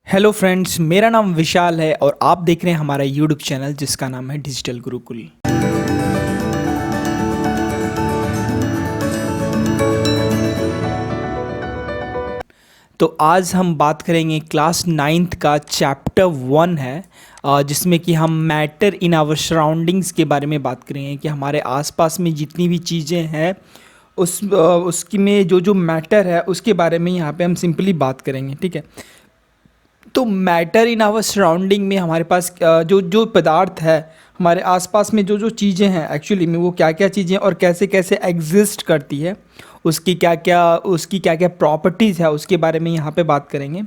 Hello friends, मेरा नाम विशाल है और आप देख रहे हैं हमारा यूट्यूब चैनल जिसका नाम है डिजिटल गुरुकुल। तो आज हम बात करेंगे क्लास नाइन्थ का चैप्टर 1 है, जिसमें कि हम मैटर इन आवर सराउंडिंग्स के बारे में बात करेंगे कि हमारे आसपास में जितनी भी चीज़ें हैं उसकी में जो जो मैटर है उसके बारे में यहाँ पे हम सिंपली बात करेंगे। ठीक है, तो मैटर इन आवर सराउंडिंग में हमारे पास जो जो पदार्थ है हमारे आसपास में जो जो चीज़ें हैं एक्चुअली में वो क्या क्या चीज़ें और कैसे कैसे एग्जिस्ट करती है, उसकी क्या क्या प्रॉपर्टीज़ है उसके बारे में यहाँ पे बात करेंगे।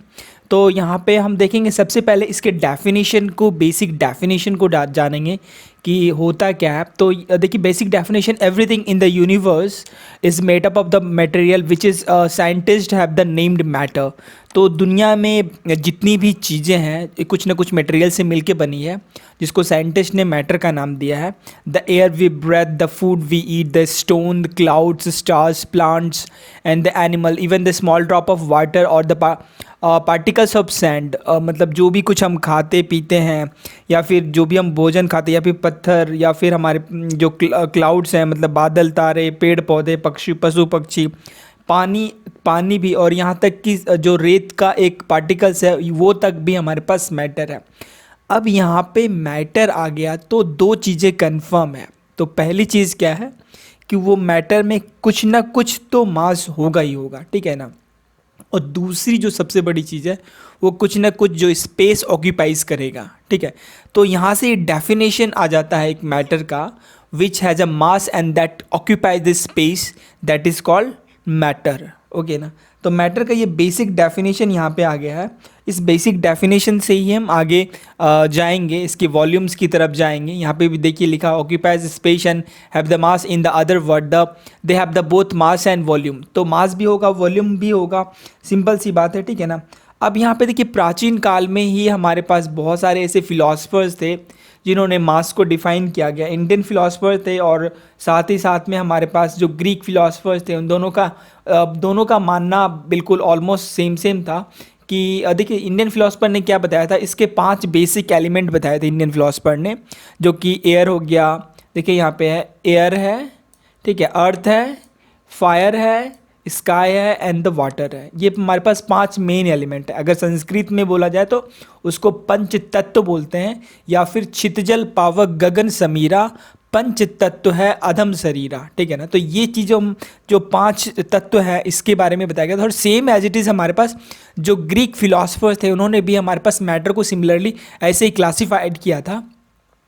तो यहाँ पे हम देखेंगे सबसे पहले इसके डेफिनेशन को, बेसिक डेफिनेशन को जानेंगे कि होता क्या है। तो देखिए, basic definition, everything in the universe is made up of the material which is scientist have the named matter. तो दुनिया में जितनी भी चीज़ें हैं कुछ ना कुछ मटेरियल से मिलके बनी है, जिसको साइंटिस्ट ने मैटर का नाम दिया है। The air we breathe, the food we eat, the stone, the clouds, stars, plants and the animal, even the small drop of water और द पार्टिकल्स ऑफ सैंड, मतलब जो भी कुछ हम खाते पीते हैं या फिर जो भी हम भोजन खाते हैं या फिर पत्थर या फिर हमारे जो क्लाउड्स हैं, मतलब बादल, तारे, पेड़ पौधे, पक्षी, पशु पक्षी, पानी भी, और यहाँ तक कि जो रेत का एक पार्टिकल्स है वो तक भी हमारे पास मैटर है। अब यहाँ पे मैटर आ गया तो दो चीज़ें कंफर्म है। तो पहली चीज़ क्या है कि वो मैटर में कुछ ना कुछ तो मास होगा ही होगा, ठीक है ना। और दूसरी जो सबसे बड़ी चीज़ है वो कुछ ना कुछ जो स्पेस ऑक्यूपाइज करेगा, ठीक है। तो यहाँ से डेफिनेशन आ जाता है एक मैटर का, which has a mass and that occupies the space, that is called matter. Okay ना। तो मैटर का ये बेसिक डेफिनेशन यहाँ पे आ गया है। इस बेसिक डेफिनेशन से ही हम आगे जाएंगे, इसके वॉल्यूम्स की तरफ जाएंगे। यहाँ पे भी देखिए लिखा, occupies space and have the mass, in the other word the they have the both mass and volume. तो मास भी होगा, वॉल्यूम भी होगा, सिंपल सी बात है, ठीक है ना। अब यहाँ पे देखिए, प्राचीन काल में ही हमारे पास बहुत सारे ऐसे फिलोसफर्स थे जिन्होंने मास को डिफ़ाइन किया गया। इंडियन फिलोसफर थे और साथ ही साथ में हमारे पास जो ग्रीक फिलोसफर्स थे, उन दोनों का मानना बिल्कुल ऑलमोस्ट सेम था कि देखिए, इंडियन फिलोसफर ने क्या बताया था, इसके 5 बेसिक एलिमेंट बताए थे इंडियन फिलोसफर ने, जो कि एयर हो गया, देखिए यहाँ पे है, एयर है, ठीक है, अर्थ है, फायर है, स्काई है एंड द वाटर है। ये हमारे पास 5 मेन एलिमेंट है। अगर संस्कृत में बोला जाए तो उसको पंच तत्व बोलते हैं, या फिर छितजल पावक गगन समीरा, पंच तत्व है अधम शरीरा, ठीक है ना। तो ये चीज़ हम जो 5 तत्व है इसके बारे में बताया गया था। और सेम एज इट इज़ हमारे पास जो ग्रीक फिलोसफर्स थे उन्होंने भी हमारे पास मैटर को सिमिलरली ऐसे ही क्लासीफाइड किया था।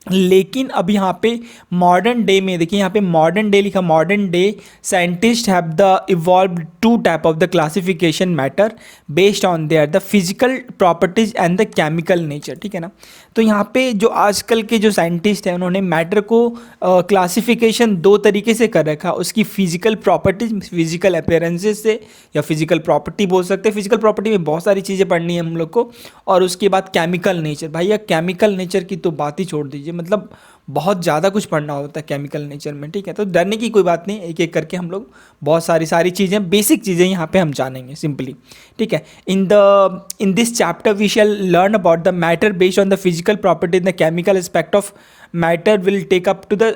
लेकिन अब यहाँ पे मॉडर्न डे में देखिए, यहाँ पे मॉडर्न डे लिखा, modern day scientist have the evolved 2 type of the classification matter based on their the physical properties and the chemical nature, ठीक है ना। तो यहाँ पे जो आजकल के जो साइंटिस्ट हैं उन्होंने मैटर को क्लासिफिकेशन 2 तरीके से कर रखा, उसकी फिजिकल प्रॉपर्टीज, फिजिकल अपीयरेंसेस से, या फिजिकल प्रॉपर्टी बोल सकते हैं। फिजिकल प्रॉपर्टी में बहुत सारी चीज़ें पढ़नी है हम लोग को, और उसके बाद केमिकल नेचर। भैया केमिकल नेचर की तो बात ही छोड़ दीजिए, मतलब बहुत ज़्यादा कुछ पढ़ना होता है केमिकल नेचर में, ठीक है। तो डरने की कोई बात नहीं, एक एक करके हम लोग बहुत सारी चीज़ें, बेसिक चीज़ें यहाँ पे हम जानेंगे सिंपली, ठीक है। In this chapter we shall learn about the matter based on the physical property in the chemical aspect of matter will take up to the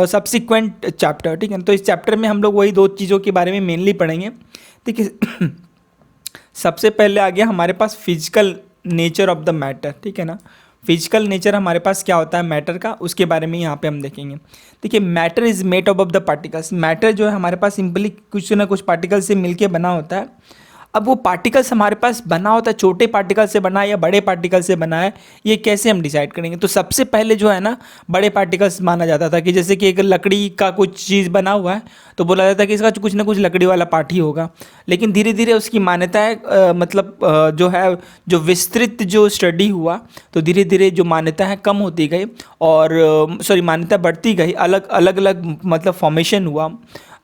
subsequent chapter, ठीक है। तो इस चैप्टर में हम लोग वही 2 चीज़ों के बारे में मेनली पढ़ेंगे, ठीक है। सबसे पहले आ गया हमारे पास physical nature of the matter, ठीक है ना। फिजिकल नेचर हमारे पास क्या होता है मैटर का, उसके बारे में यहाँ पे हम देखेंगे। देखिए, matter is made up of the particles. Matter जो है हमारे पास सिंपली कुछ ना कुछ पार्टिकल से मिलके बना होता है। अब वो पार्टिकल्स हमारे पास बना होता है, छोटे पार्टिकल से बना है या बड़े पार्टिकल से बना है, ये कैसे हम डिसाइड करेंगे। तो सबसे पहले जो है ना, बड़े पार्टिकल्स माना जाता था कि जैसे कि एक लकड़ी का कुछ चीज़ बना हुआ है तो बोला जाता है कि इसका कुछ ना कुछ लकड़ी वाला पार्ट ही होगा। लेकिन धीरे धीरे उसकी मान्यताएं जो है, जो विस्तृत जो स्टडी हुआ, तो धीरे धीरे जो मान्यता है कम होती गई, और मान्यता बढ़ती गई, अलग अलग मतलब फॉर्मेशन हुआ।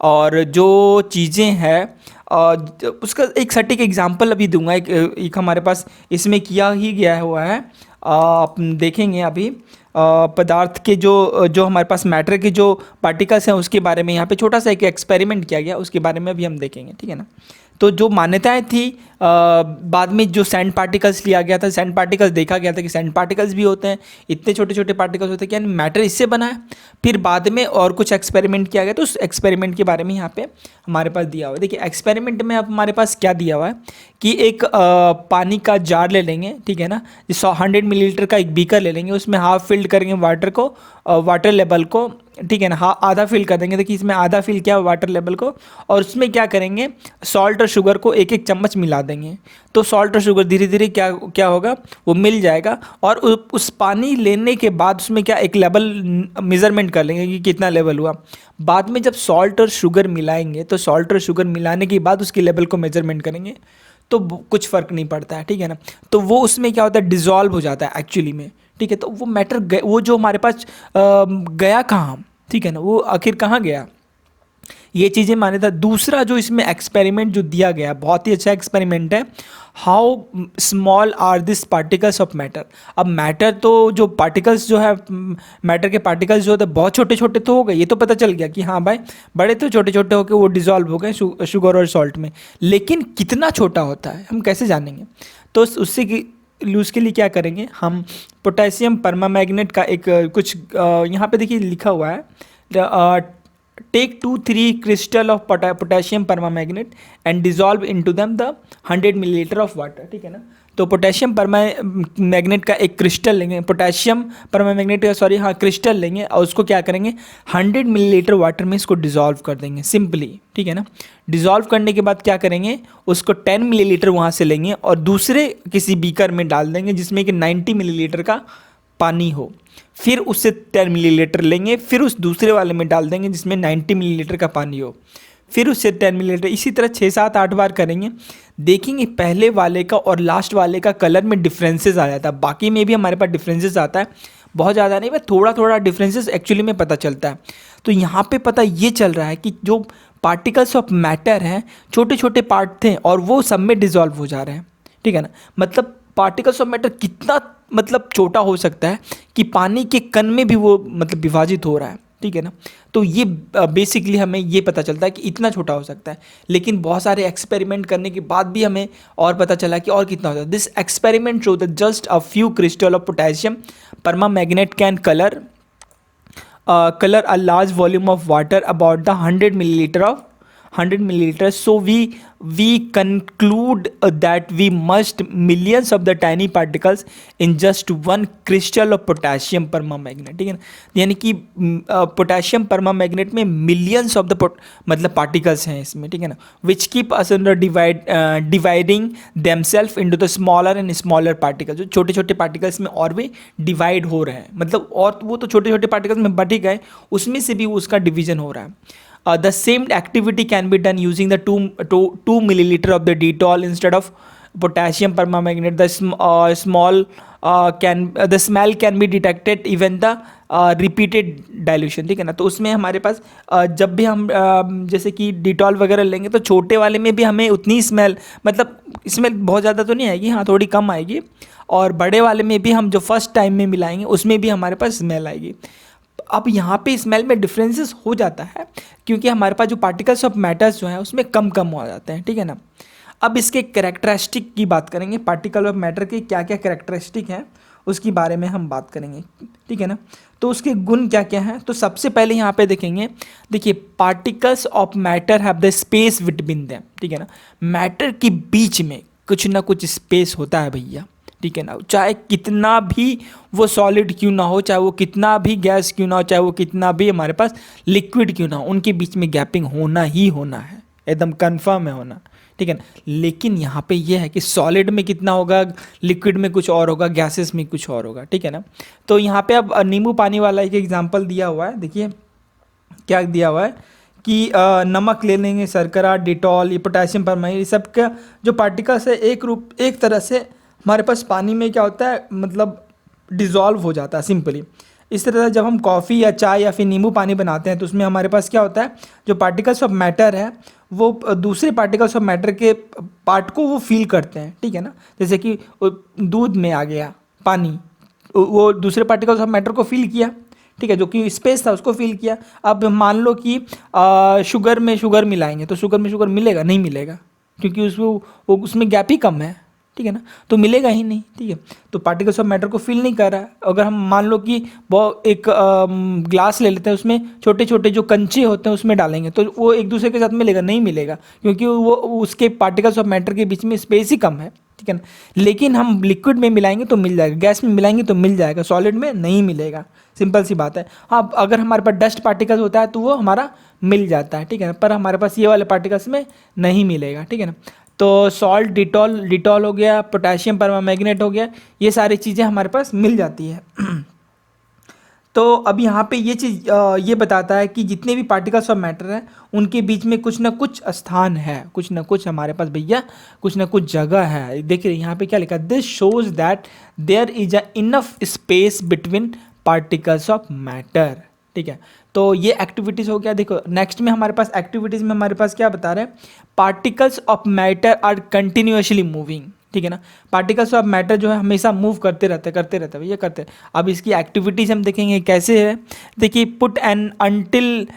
और जो चीज़ें हैं उसका एक सटीक एग्जांपल अभी दूंगा, एक हमारे पास इसमें किया ही गया हुआ है। आप देखेंगे अभी पदार्थ के जो हमारे पास मैटर के जो पार्टिकल्स हैं उसके बारे में यहाँ पे छोटा सा एक एक्सपेरिमेंट किया गया, उसके बारे में भी हम देखेंगे, ठीक है ना। तो जो मान्यताएं थी बाद में जो सैंड पार्टिकल्स लिया गया था, सैंड पार्टिकल्स देखा गया था कि सैंड पार्टिकल्स भी होते हैं, इतने छोटे छोटे पार्टिकल्स होते हैं, क्या मैटर इससे बना है। फिर बाद में और कुछ एक्सपेरिमेंट किया गया, तो उस एक्सपेरिमेंट के बारे में यहाँ पे हमारे पास दिया हुआ है। देखिए एक्सपेरिमेंट में अब हमारे पास क्या दिया हुआ है कि एक पानी का जार ले लेंगे, ठीक है ना, 100 मिलीलीटर का एक बीकर ले लेंगे, उसमें हाफ फिल्ड करेंगे वाटर को, वाटर लेवल को, ठीक है ना, हाँ आधा फिल कर देंगे। देखिए इसमें आधा फिल किया वाटर लेवल को, और उसमें क्या करेंगे, सॉल्ट और शुगर को एक एक चम्मच मिला देंगे। तो सॉल्ट और शुगर धीरे धीरे क्या क्या होगा, वो मिल जाएगा। और उस पानी लेने के बाद उसमें क्या एक लेवल मेज़रमेंट कर लेंगे कि कितना लेवल हुआ। बाद में जब सॉल्ट और शुगर मिलाएंगे तो सॉल्ट और शुगर मिलाने के बाद उसकी लेवल को मेजरमेंट करेंगे, तो कुछ फ़र्क नहीं पड़ता है, ठीक है ना। तो वो उसमें क्या होता है, डिज़ोल्व हो जाता है एक्चुअली में, ठीक है। तो वो मैटर वो जो हमारे पास गया कहाँ, ठीक है ना, वो आखिर कहाँ गया, ये चीज़ें माने था। दूसरा जो इसमें एक्सपेरिमेंट जो दिया गया, बहुत ही अच्छा एक्सपेरिमेंट है, how small are this particles of matter. अब मैटर तो जो पार्टिकल्स जो है, मैटर के पार्टिकल्स जो होते हैं बहुत छोटे छोटे तो हो गए, ये तो पता चल गया कि हाँ भाई बड़े तो छोटे छोटे होकर वो डिज़ोल्व हो गए शुगर और सॉल्ट में, लेकिन कितना छोटा होता है हम कैसे जानेंगे। तो उससे उसके लिए क्या करेंगे हम, पोटेशियम परमामैग्नेट का एक कुछ यहाँ पे देखिए लिखा हुआ है, take 2-3 crystal of potassium permanganate and dissolve into them the 100 millilitre of water, ठीक है ना। तो पोटेशियम परमामैग्नेट का एक क्रिस्टल लेंगे, पोटेशियम परमामैग्नेट का सॉरी हाँ क्रिस्टल लेंगे, और उसको क्या करेंगे 100 मिलीलीटर वाटर में इसको डिजॉल्व कर देंगे सिंपली, ठीक है ना। डिजॉल्व करने के बाद क्या करेंगे, उसको 10 मिलीलीटर वहाँ से लेंगे और दूसरे किसी बीकर में डाल देंगे जिसमें कि 90 मिलीलीटर का पानी हो। फिर उससे 10 मिलीलीटर लेंगे, फिर उस दूसरे वाले में डाल देंगे जिसमें 90 मिलीलीटर का पानी हो, फिर उससे 10 मिलीलीटर, इसी तरह 6-7-8 बार करेंगे। देखेंगे पहले वाले का और लास्ट वाले का कलर में डिफरेंसेस आ जाता है। बाकी में भी हमारे पास डिफरेंसेस आता है, बहुत ज़्यादा नहीं, बस थोड़ा थोड़ा डिफरेंसेस एक्चुअली में पता चलता है। तो यहाँ पे पता ये चल रहा है कि जो पार्टिकल्स ऑफ मैटर हैं, छोटे छोटे पार्ट थे और वो सब में डिजॉल्व हो जा रहे हैं, ठीक है ना। मतलब पार्टिकल्स ऑफ मैटर कितना मतलब छोटा हो सकता है कि पानी के कण में भी वो मतलब विभाजित हो रहा है, ठीक है ना। तो ये बेसिकली हमें ये पता चलता है कि इतना छोटा हो सकता है, लेकिन बहुत सारे एक्सपेरिमेंट करने के बाद भी हमें और पता चला कि और कितना होता है। This experiment show that just a few crystal of potassium permanganate can colour a large volume of water about the 100 milliliter of 100 milliliters. So we conclude that we must millions of the tiny particles in just one crystal of potassium permanganate, ठीक है ना। यानी कि potassium permanganate में millions of the मतलब particles हैं इसमें, ठीक है ना, which keep us dividing themselves into the smaller and smaller particles. जो छोटे छोटे पार्टिकल्स में और भी डिवाइड हो रहे हैं, मतलब और वो तो छोटे छोटे पार्टिकल्स में बट ही गए, उसमें से भी उसका डिवीजन हो रहा है। The same activity can be done using the 2 milliliter of the Dettol instead of potassium permanganate. The smell can be detected even the repeated dilution, ठीक है ना। तो उसमें हमारे पास जब भी हम जैसे कि डिटॉल वगैरह लेंगे तो छोटे वाले में भी हमें उतनी स्मेल, मतलब स्मेल बहुत ज़्यादा तो नहीं आएगी, हाँ थोड़ी कम आएगी, और बड़े वाले में भी हम जो फर्स्ट टाइम में मिलाएंगे उसमें भी हमारे पास स्मेल आएगी। अब यहाँ पे स्मेल में डिफरेंसेस हो जाता है क्योंकि हमारे पास जो पार्टिकल्स ऑफ मैटर्स जो हैं उसमें कम कम हो जाते हैं, ठीक है ना। अब इसके कैरेक्टरिस्टिक की बात करेंगे, पार्टिकल ऑफ मैटर के क्या क्या कैरेक्टरिस्टिक हैं उसकी बारे में हम बात करेंगे, ठीक है ना। तो उसके गुण क्या क्या हैं, तो सबसे पहले यहाँ पे देखेंगे, देखिए particles of matter have the space between them, ठीक है ना। मैटर के बीच में कुछ ना कुछ स्पेस होता है भैया, ठीक है ना। चाहे कितना भी वो सॉलिड क्यों ना हो, चाहे वो कितना भी गैस क्यों ना हो, चाहे वो कितना भी हमारे पास लिक्विड क्यों ना हो, उनके बीच में गैपिंग होना ही होना है, एकदम कंफर्म है होना, ठीक है ना। लेकिन यहाँ पे ये है कि सॉलिड में कितना होगा, लिक्विड में कुछ और होगा, गैसेस में कुछ और होगा, ठीक है ना। तो यहाँ पे अब नींबू पानी वाला एक एग्जाम्पल दिया हुआ है, देखिए क्या दिया हुआ है कि नमक ले लेंगे, शर्करा, डिटॉल, ये पोटेशियम परमांगनेट, ये सब का जो पार्टिकल्स है एक तरह से हमारे पास पानी में क्या होता है, मतलब डिज़ोल्व हो जाता है सिंपली। इस तरह से जब हम कॉफ़ी या चाय या फिर नींबू पानी बनाते हैं तो उसमें हमारे पास क्या होता है, जो पार्टिकल्स ऑफ मैटर है वो दूसरे पार्टिकल्स ऑफ मैटर के पार्ट को वो फील करते हैं, ठीक है ना। जैसे कि दूध में आ गया पानी, वो दूसरे पार्टिकल्स ऑफ मैटर को फील किया, ठीक है, जो कि स्पेस था उसको फील किया। अब मान लो कि शुगर में शुगर मिलाएंगे तो शुगर में शुगर मिलेगा, नहीं मिलेगा, क्योंकि उसमें गैप ही कम है, ठीक है ना, तो मिलेगा ही नहीं, ठीक है। तो पार्टिकल्स ऑफ मैटर को फिल नहीं कर रहा है। अगर हम मान लो कि वो एक ग्लास ले लेते हैं, उसमें छोटे छोटे जो कंचे होते हैं उसमें डालेंगे तो वो एक दूसरे के साथ मिलेगा, नहीं मिलेगा, क्योंकि वो उसके पार्टिकल्स ऑफ मैटर के बीच में स्पेस ही कम है, ठीक है ना। लेकिन हम लिक्विड में मिलाएंगे तो मिल जाएगा, गैस में मिलाएंगे तो मिल जाएगा, सॉलिड में नहीं मिलेगा, सिंपल सी बात है। हाँ, अगर हमारे पास डस्ट पार्टिकल्स होता है तो वो हमारा मिल जाता है, ठीक है ना, पर हमारे पास ये वाले पार्टिकल्स में नहीं मिलेगा, ठीक है ना। तो सॉल्ट, डिटॉल हो गया, पोटेशियम परमामैग्नेट हो गया, ये सारी चीज़ें हमारे पास मिल जाती है। तो अब यहाँ पे ये चीज़ ये बताता है कि जितने भी पार्टिकल्स ऑफ मैटर हैं उनके बीच में कुछ ना कुछ स्थान है, कुछ ना कुछ हमारे पास भैया कुछ ना कुछ जगह है। देखिए यहाँ पे क्या लिखा है, this shows that there is a enough space between particles of matter, ठीक है। तो ये एक्टिविटीज़ हो गया। देखो नेक्स्ट में हमारे पास एक्टिविटीज़ में हमारे पास क्या बता रहे हैं, particles of matter are continuously moving, ठीक है ना। पार्टिकल्स ऑफ मैटर जो है हमेशा मूव करते रहते भैया करते। अब इसकी एक्टिविटीज़ हम देखेंगे कैसे है। देखिए, पुट एन अंटिल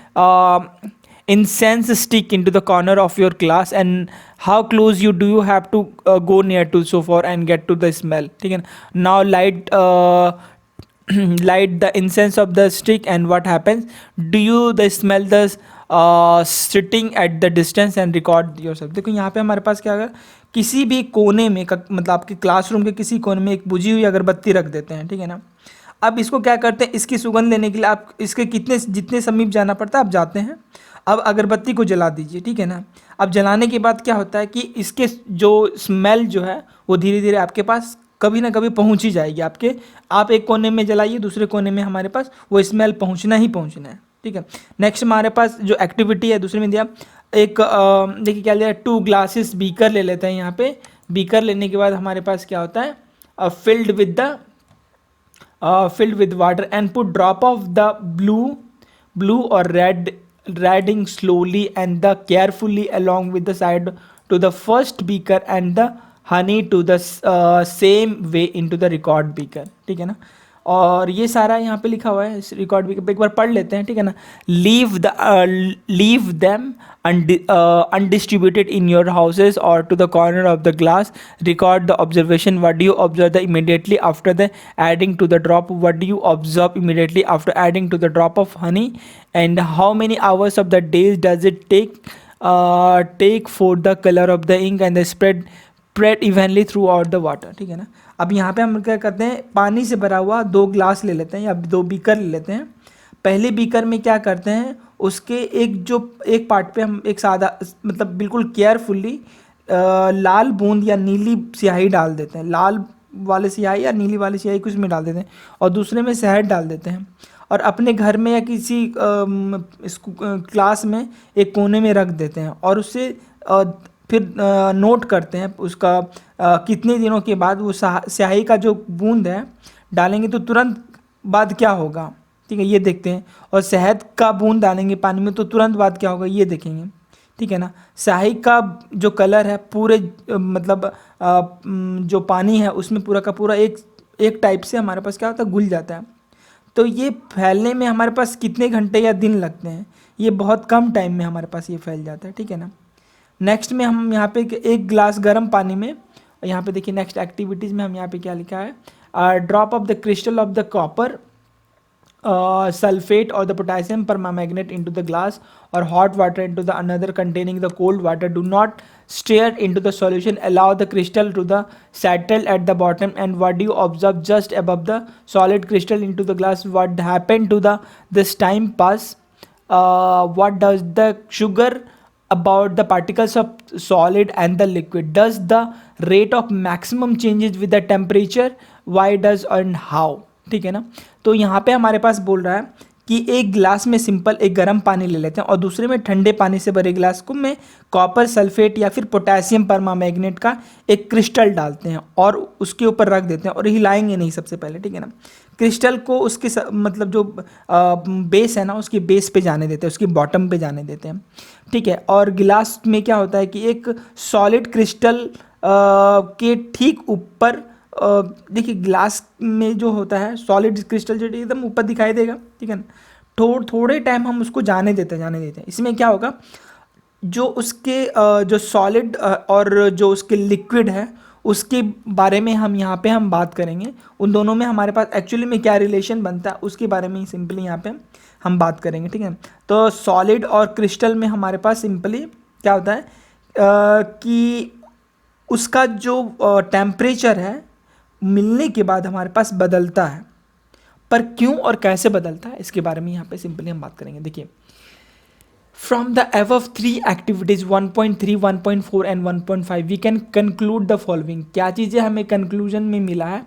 incense stick into the corner of your class and how close you do you have to go near to so far and get to the smell, ठीक है ना। now light the incense of the stick and what happens, do you the smell the sitting at the distance and record yourself। देखो यहाँ पे हमारे पास क्या होगा, किसी भी कोने में मतलब आपके क्लासरूम के किसी कोने में एक बुझी हुई अगरबत्ती रख देते हैं, ठीक है ना। अब इसको क्या करते हैं, इसकी सुगंध लेने के लिए आप इसके जितने समीप जाना पड़ता है आप जाते हैं। अब अगरबत्ती को जला दीजिए, ठीक है ना। अब जलाने के बाद क्या होता है कि इसके जो स्मेल जो है वो धीरे धीरे आपके पास कभी ना कभी पहुंच ही जाएगी आपके। आप एक कोने में जलाइए, दूसरे कोने में हमारे पास वो स्मेल पहुंचना ही पहुंचना है, ठीक है। नेक्स्ट हमारे पास जो एक्टिविटी है दूसरे में दिया, एक देखिए क्या लिया, 2 ग्लासेस बीकर ले लेते हैं। यहाँ पे बीकर लेने के बाद हमारे पास क्या होता है, filled with water and put drop of the blue और red ink slowly and the carefully along with the side to the first beaker and the honey to the same way into the record beaker, ठीक है ना। और ये सारा यहाँ पे लिखा हुआ है, इस रिकॉर्ड बेकर पे एक बार पढ़ लेते हैं, ठीक है ना। Leave them undistributed in your houses or to the corner of the glass, record the observation, what do you observe immediately after the adding to the drop, what do you observe immediately after adding to the drop of honey, and how many hours of the days does it take for the color of the ink and the spread evenly throughout the water, ठीक है ना। अब यहाँ पे हम क्या करते हैं, पानी से भरा हुआ 2 ग्लास ले लेते हैं या 2 बीकर ले लेते हैं। पहले बीकर में क्या करते हैं, उसके एक पार्ट पे हम एक सादा मतलब बिल्कुल केयरफुली लाल बूंद या नीली स्याही डाल देते हैं, लाल वाले स्याही या नीली वाली स्याही कुछ में डाल देते हैं, और दूसरे में शहद डाल देते हैं, और अपने घर में या किसी क्लास में एक कोने में रख देते हैं, और उससे फिर नोट करते हैं उसका कितने दिनों के बाद वो स्याही का जो बूंद है डालेंगे तो तुरंत बाद क्या होगा, ठीक है, ये देखते हैं। और शहद का बूंद डालेंगे पानी में तो तुरंत बाद क्या होगा, ये देखेंगे, ठीक है ना। स्याही का जो कलर है पूरे मतलब जो पानी है उसमें पूरा का पूरा एक टाइप से हमारे पास क्या होता है, घुल जाता है। तो ये फैलने में हमारे पास कितने घंटे या दिन लगते हैं, ये बहुत कम टाइम में हमारे पास ये फैल जाता है, ठीक है ना। नेक्स्ट में हम यहाँ पे एक गिलास गर्म पानी में, यहाँ पे देखिए नेक्स्ट एक्टिविटीज़ में हम यहाँ पे क्या लिखा है, drop of the crystal of the copper sulfate or the potassium permanganate into the glass or hot water into the another containing the cold water. Do not stir into the solution, allow the crystal to the settle at the bottom, and what do you observe just above the solid crystal into the glass, what happened to the this time pass, what does the sugar about the particles of solid and the liquid, does the rate of maximum changes with the temperature, why does and how, ठीक है ना। तो यहाँ पे हमारे पास बोल रहा है कि एक गिलास में सिंपल एक गर्म पानी ले लेते हैं और दूसरे में ठंडे पानी से भरे गिलास को में कॉपर सल्फेट या फिर पोटेशियम परमामैग्नेट का एक क्रिस्टल डालते हैं और उसके ऊपर रख देते हैं और हिलाएंगे नहीं सबसे पहले, ठीक है ना। क्रिस्टल को उसके मतलब जो बेस है ना उसकी बेस पे जाने देते हैं, उसकी बॉटम पे जाने देते हैं, ठीक है। और गिलास में क्या होता है कि एक सॉलिड क्रिस्टल के ठीक ऊपर देखिए ग्लास में जो होता है सॉलिड क्रिस्टल जो एकदम ऊपर दिखाई देगा, ठीक है ना। थोड़े टाइम हम उसको जाने देते हैं। इसमें क्या होगा, जो उसके जो सॉलिड और जो उसके लिक्विड है उसके बारे में हम यहाँ पे हम बात करेंगे। उन दोनों में हमारे पास एक्चुअली में क्या रिलेशन बनता है उसके बारे में ही सिंपली यहाँ पे हम बात करेंगे, ठीक है। तो सॉलिड और क्रिस्टल में हमारे पास सिंपली क्या होता है कि उसका जो टेम्परेचर है मिलने के बाद हमारे पास बदलता है, पर क्यों और कैसे बदलता है इसके बारे में यहाँ पे सिंपली हम बात करेंगे। देखिए, from the above three activities 1.3, 1.4 and 1.5 we can conclude the following. क्या चीज़ें हमें कंक्लूजन में मिला है?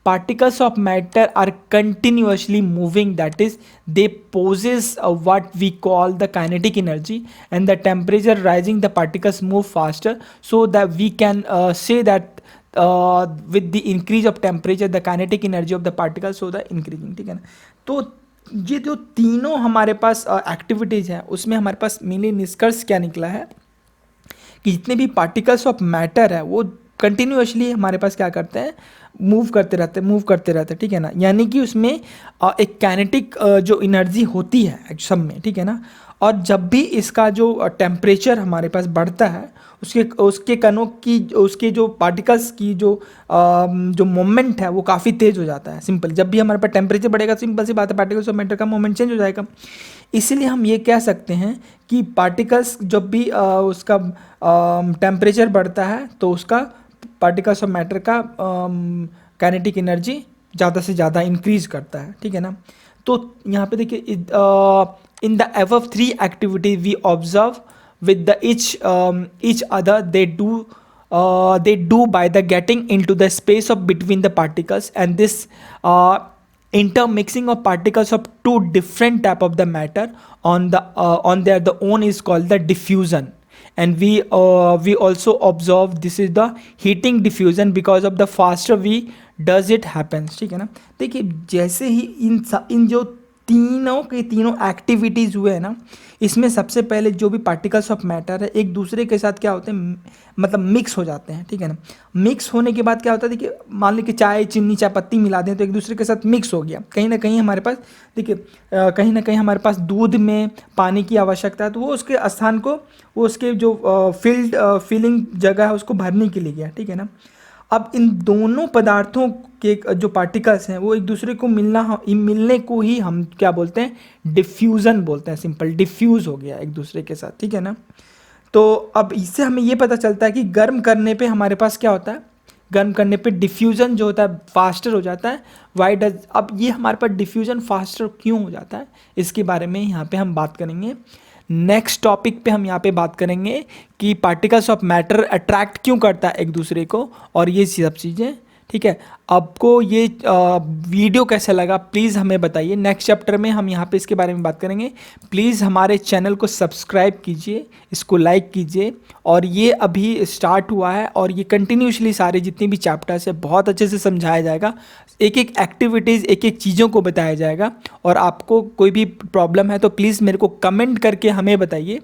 Particles of matter are continuously moving, that is they possess what we call the kinetic energy, and the temperature rising the particles move faster, so that we can say that with the increase of temperature the kinetic energy of the particles so the increasing, ठीक है ना। तो ये जो तीनों हमारे पास activities हैं उसमें हमारे पास मेनली निष्कर्ष क्या निकला है कि जितने भी पार्टिकल्स ऑफ मैटर है वो कंटिन्यूअसली हमारे पास क्या करते हैं, मूव करते रहते हैं, ठीक है ना। यानी कि उसमें एक काइनेटिक जो एनर्जी होती है सब में, ठीक है ना। और जब भी इसका जो टेम्परेचर हमारे पास बढ़ता है उसके कणों की उसके जो पार्टिकल्स की जो मोमेंट है वो काफ़ी तेज़ हो जाता है। सिंपल, जब भी हमारे पास टेम्परेचर बढ़ेगा सिंपल सी बात है पार्टिकल्स ऑफ मैटर का मोमेंट चेंज हो जाएगा। इसीलिए हम ये कह सकते हैं कि पार्टिकल्स जब भी उसका टेम्परेचर बढ़ता है तो उसका पार्टिकल्स ऑफ मैटर का काइनेटिक एनर्जी ज़्यादा से ज़्यादा इंक्रीज करता है, ठीक है ना। तो यहाँ पे देखिए, in the above three activity we observe with the each other they do by the getting into the space of between the particles, and this intermixing of particles of two different type of the matter on their the own is called the diffusion, and we also observe this is the heating diffusion because of the faster we does it happens, ठीक है ना। देखिए, जैसे ही इन जो तीनों के तीनों activities हुए हैं ना, इसमें सबसे पहले जो भी पार्टिकल्स ऑफ मैटर है एक दूसरे के साथ क्या होते हैं, मतलब मिक्स हो जाते हैं, ठीक है ना। मिक्स होने के बाद क्या होता है, देखिए मान लीजिए कि चाय, चीनी, चाय पत्ती मिला दें तो एक दूसरे के साथ मिक्स हो गया। कहीं ना कहीं हमारे पास देखिए कहीं ना कहीं हमारे पास दूध में पानी की आवश्यकता है तो वो उसके स्थान को वो उसके जो फीलिंग जगह है उसको भरने के लिए गया, ठीक है ना। अब इन दोनों पदार्थों के जो पार्टिकल्स हैं वो एक दूसरे को मिलने को ही हम क्या बोलते हैं, डिफ्यूज़न बोलते हैं। सिंपल, डिफ्यूज़ हो गया एक दूसरे के साथ, ठीक है ना। तो अब इससे हमें ये पता चलता है कि गर्म करने पे हमारे पास क्या होता है, गर्म करने पे डिफ्यूज़न जो होता है फास्टर हो जाता है। वाई डज, अब ये हमारे पास डिफ्यूज़न फास्टर क्यों हो जाता है इसके बारे में यहाँ पे हम बात करेंगे। नेक्स्ट टॉपिक पे हम यहाँ पे बात करेंगे कि पार्टिकल्स ऑफ मैटर अट्रैक्ट क्यों करता है एक दूसरे को और ये सब चीज़ें, ठीक है। आपको ये वीडियो कैसा लगा प्लीज़ हमें बताइए। नेक्स्ट चैप्टर में हम यहाँ पे इसके बारे में बात करेंगे। प्लीज़ हमारे चैनल को सब्सक्राइब कीजिए, इसको लाइक कीजिए। और ये अभी स्टार्ट हुआ है और ये कंटिन्यूसली सारे जितने भी चैप्टर्स है बहुत अच्छे से समझाया जाएगा, एक एक एक्टिविटीज़ एक एक चीज़ों को बताया जाएगा। और आपको कोई भी प्रॉब्लम है तो प्लीज़ मेरे को कमेंट करके हमें बताइए,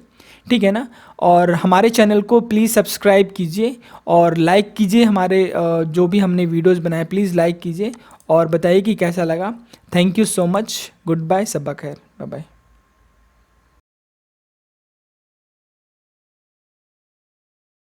ठीक है ना। और हमारे चैनल को प्लीज़ सब्सक्राइब कीजिए और लाइक कीजिए। हमारे जो भी हमने वीडियोस बनाए प्लीज़ लाइक कीजिए और बताइए कि कैसा लगा। Thank you so much, good bye, सबा खैर, बाय बाय।